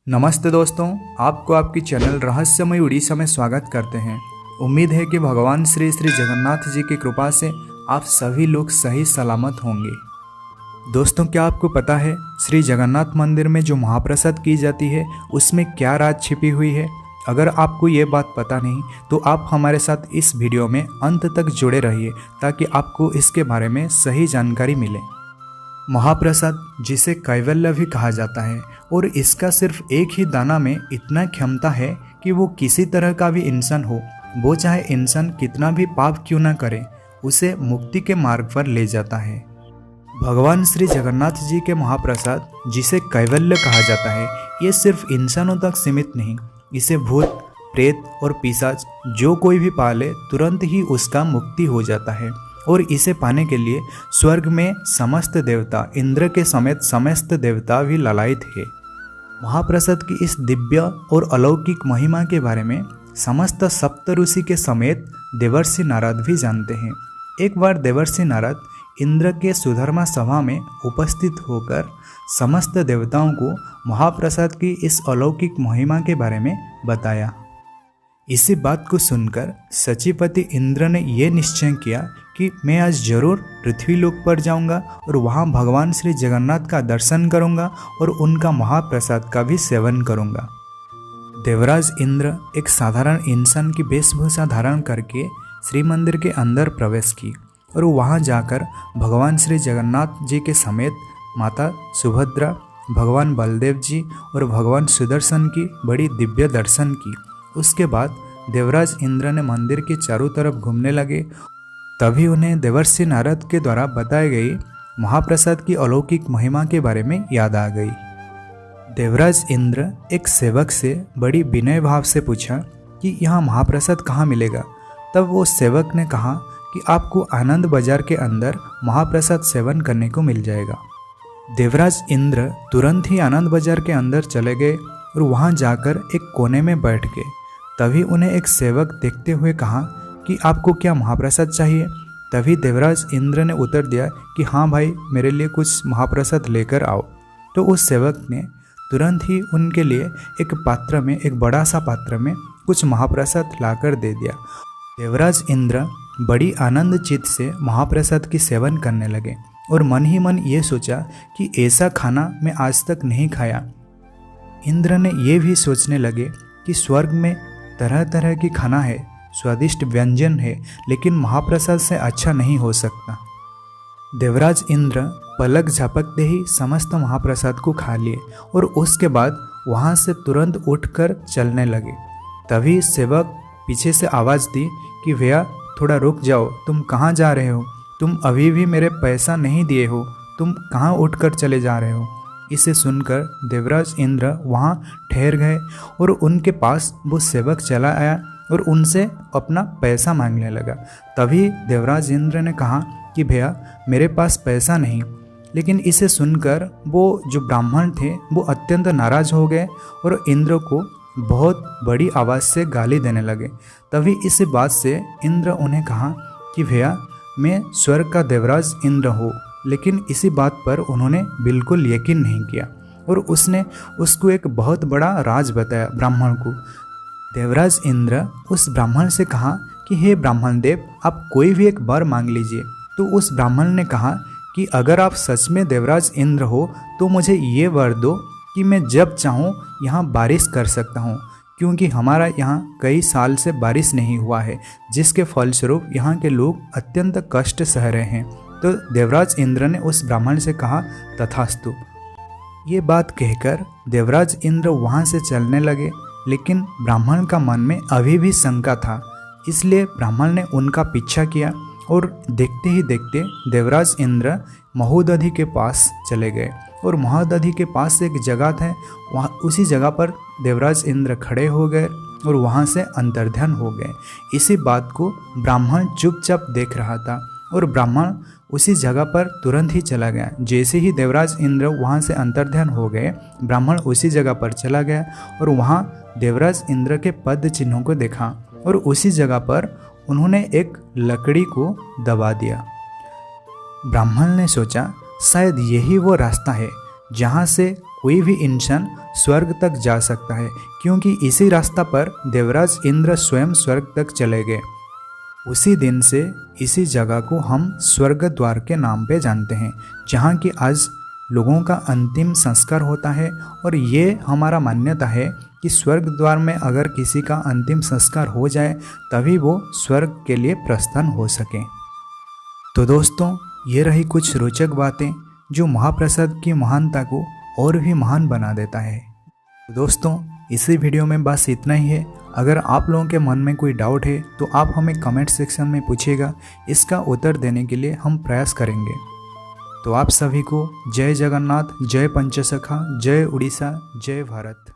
नमस्ते दोस्तों, आपको आपकी चैनल रहस्यमय उड़ीसा में स्वागत करते हैं। उम्मीद है कि भगवान श्री श्री जगन्नाथ जी की कृपा से आप सभी लोग सही सलामत होंगे। दोस्तों, क्या आपको पता है श्री जगन्नाथ मंदिर में जो महाप्रसाद की जाती है उसमें क्या राज छिपी हुई है? अगर आपको ये बात पता नहीं तो आप हमारे साथ इस वीडियो में अंत तक जुड़े रहिए ताकि आपको इसके बारे में सही जानकारी मिले। महाप्रसाद, जिसे कैवल्य भी कहा जाता है, और इसका सिर्फ एक ही दाना में इतना क्षमता है कि वो किसी तरह का भी इंसान हो, वो चाहे इंसान कितना भी पाप क्यों ना करे, उसे मुक्ति के मार्ग पर ले जाता है। भगवान श्री जगन्नाथ जी के महाप्रसाद, जिसे कैवल्य कहा जाता है, ये सिर्फ इंसानों तक सीमित नहीं, इसे भूत, प्रेत और पिशाच जो कोई भी पाले तुरंत ही उसका मुक्ति हो जाता है। और इसे पाने के लिए स्वर्ग में समस्त देवता, इंद्र के समेत समस्त देवता भी लालायित है। महाप्रसाद की इस दिव्य और अलौकिक महिमा के बारे में समस्त सप्तऋषि के समेत देवर्षि नारद भी जानते हैं। एक बार देवर्षि नारद इंद्र के सुधर्मा सभा में उपस्थित होकर समस्त देवताओं को महाप्रसाद की इस अलौकिक महिमा के बारे में बताया। इसी बात को सुनकर सचिपति इंद्र ने यह निश्चय किया कि मैं आज जरूर पृथ्वीलोक पर जाऊंगा और वहां भगवान श्री जगन्नाथ का दर्शन करूंगा और उनका महाप्रसाद का भी सेवन करूंगा। देवराज इंद्र एक साधारण इंसान की वेशभूषा धारण करके श्री मंदिर के अंदर प्रवेश की और वहां जाकर भगवान श्री जगन्नाथ जी के समेत माता सुभद्रा, भगवान बलदेव जी और भगवान सुदर्शन की बड़ी दिव्य दर्शन की। उसके बाद देवराज इंद्र ने मंदिर के चारों तरफ घूमने लगे। तभी उन्हें देवर्षि नारद के द्वारा बताई गई महाप्रसाद की अलौकिक महिमा के बारे में याद आ गई। देवराज इंद्र एक सेवक से बड़ी विनय भाव से पूछा कि यहाँ महाप्रसाद कहाँ मिलेगा। तब वो सेवक ने कहा कि आपको आनंद बाजार के अंदर महाप्रसाद सेवन करने को मिल जाएगा। देवराज इंद्र तुरंत ही आनंद बाजार के अंदर चले गए और वहाँ जाकर एक कोने में बैठ गए। तभी उन्हें एक सेवक देखते हुए कहा कि आपको क्या महाप्रसाद चाहिए? तभी देवराज इंद्र ने उत्तर दिया कि हाँ भाई, मेरे लिए कुछ महाप्रसाद लेकर आओ। तो उस सेवक ने तुरंत ही उनके लिए एक पात्र में, एक बड़ा सा पात्र में कुछ महाप्रसाद लाकर दे दिया। देवराज इंद्र बड़ी आनंद चित्त से महाप्रसाद की सेवन करने लगे और मन ही मन ये सोचा कि ऐसा खाना मैं आज तक नहीं खाया। इंद्र ने ये भी सोचने लगे कि स्वर्ग में तरह तरह की खाना है, स्वादिष्ट व्यंजन है, लेकिन महाप्रसाद से अच्छा नहीं हो सकता। देवराज इंद्र पलक झपकते ही समस्त महाप्रसाद को खा लिए और उसके बाद वहाँ से तुरंत उठकर चलने लगे। तभी सेवक पीछे से आवाज़ दी कि भैया थोड़ा रुक जाओ, तुम कहाँ जा रहे हो? तुम अभी भी मेरे पैसा नहीं दिए हो, तुम कहाँ उठकर चले जा रहे हो? इसे सुनकर देवराज इंद्र वहाँ ठहर गए और उनके पास वो सेवक चला आया और उनसे अपना पैसा मांगने लगा। तभी देवराज इंद्र ने कहा कि भैया मेरे पास पैसा नहीं। लेकिन इसे सुनकर वो जो ब्राह्मण थे वो अत्यंत नाराज हो गए और इंद्र को बहुत बड़ी आवाज़ से गाली देने लगे। तभी इस बात से इंद्र उन्हें कहा कि भैया मैं स्वर्ग का देवराज इंद्र हूँ। लेकिन इसी बात पर उन्होंने बिल्कुल यकीन नहीं किया और उसने उसको एक बहुत बड़ा राज बताया ब्राह्मण को। देवराज इंद्र उस ब्राह्मण से कहा कि हे ब्राह्मण देव, आप कोई भी एक वर मांग लीजिए। तो उस ब्राह्मण ने कहा कि अगर आप सच में देवराज इंद्र हो तो मुझे ये वर दो कि मैं जब चाहूँ यहाँ बारिश कर सकता हूँ, क्योंकि हमारा यहाँ कई साल से बारिश नहीं हुआ है, जिसके फलस्वरूप यहाँ के लोग अत्यंत कष्ट सह रहे हैं। तो देवराज इंद्र ने उस ब्राह्मण से कहा तथास्तु। ये बात कहकर देवराज इंद्र वहाँ से चलने लगे, लेकिन ब्राह्मण का मन में अभी भी शंका था, इसलिए ब्राह्मण ने उनका पीछा किया और देखते ही देखते देवराज इंद्र महोदधि के पास चले गए। और महोदधि के पास एक जगह था, वहाँ उसी जगह पर देवराज इंद्र खड़े हो गए और वहाँ से अंतर्ध्यान हो गए। इसी बात को ब्राह्मण चुपचाप देख रहा था और ब्राह्मण उसी जगह पर तुरंत ही चला गया। जैसे ही देवराज इंद्र वहाँ से अंतर्ध्यान हो गए, ब्राह्मण उसी जगह पर चला गया और वहाँ देवराज इंद्र के पद चिन्हों को देखा और उसी जगह पर उन्होंने एक लकड़ी को दबा दिया। ब्राह्मण ने सोचा शायद यही वो रास्ता है जहाँ से कोई भी इंसान स्वर्ग तक जा सकता है, क्योंकि इसी रास्ता पर देवराज इंद्र स्वयं स्वर्ग तक चले गए। उसी दिन से इसी जगह को हम स्वर्ग द्वार के नाम पे जानते हैं, जहाँ की आज लोगों का अंतिम संस्कार होता है। और ये हमारा मान्यता है कि स्वर्ग द्वार में अगर किसी का अंतिम संस्कार हो जाए तभी वो स्वर्ग के लिए प्रस्थान हो सके। तो दोस्तों, ये रही कुछ रोचक बातें जो महाप्रसाद की महानता को और भी महान बना देता है। तो दोस्तों, इसी वीडियो में बस इतना ही है। अगर आप लोगों के मन में कोई डाउट है तो आप हमें कमेंट सेक्शन में पूछिएगा, इसका उत्तर देने के लिए हम प्रयास करेंगे। तो आप सभी को जय जगन्नाथ, जय पंचसखा, जय उड़ीसा, जय भारत।